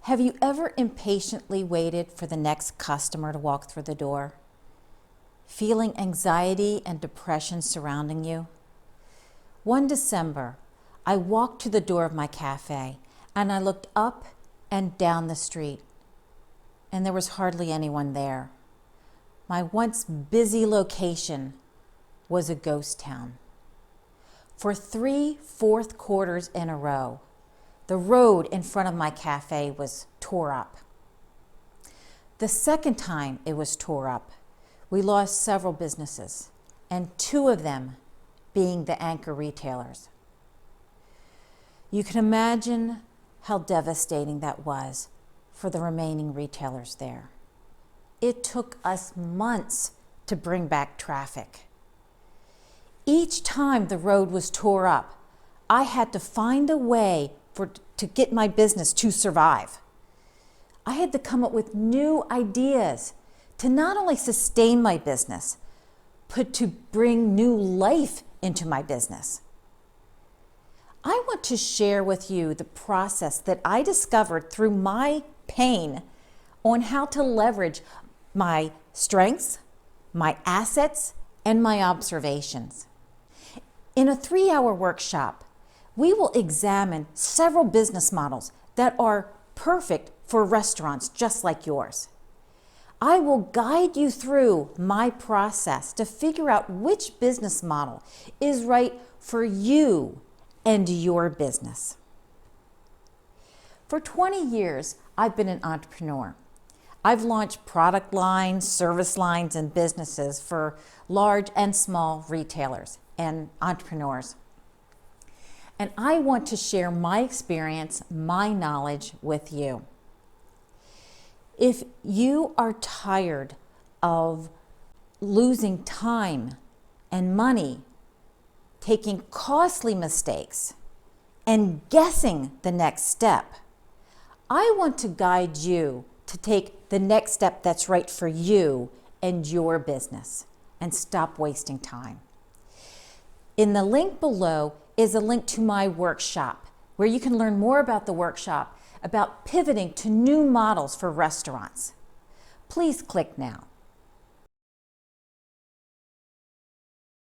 Have you ever impatiently waited for the next customer to walk through the door? Feeling anxiety and depression surrounding you? One December, I walked to the door of my cafe and I looked up and down the street, and there was hardly anyone there. My once busy location was a ghost town. For 3 fourth quarters in a row, the road in front of my cafe was tore up. The second time it was tore up, we lost several businesses, and 2 of them being the anchor retailers. You can imagine how devastating that was for the remaining retailers there. It took us months to bring back traffic. Each time the road was tore up, I had to find a way to get my business to survive. I had to come up with new ideas to not only sustain my business, but to bring new life into my business. I want to share with you the process that I discovered through my pain on how to leverage my strengths, my assets, and my observations. In a 3-hour workshop, we will examine several business models that are perfect for restaurants just like yours. I will guide you through my process to figure out which business model is right for you and your business. For 20 years, I've been an entrepreneur. I've launched product lines, service lines, and businesses for large and small retailers and entrepreneurs. And I want to share my experience, my knowledge with you. If you are tired of losing time and money, taking costly mistakes, and guessing the next step, I want to guide you to take the next step that's right for you and your business, and stop wasting time. In the link below is a link to my workshop where you can learn more about the workshop, about pivoting to new models for restaurants. Please click now.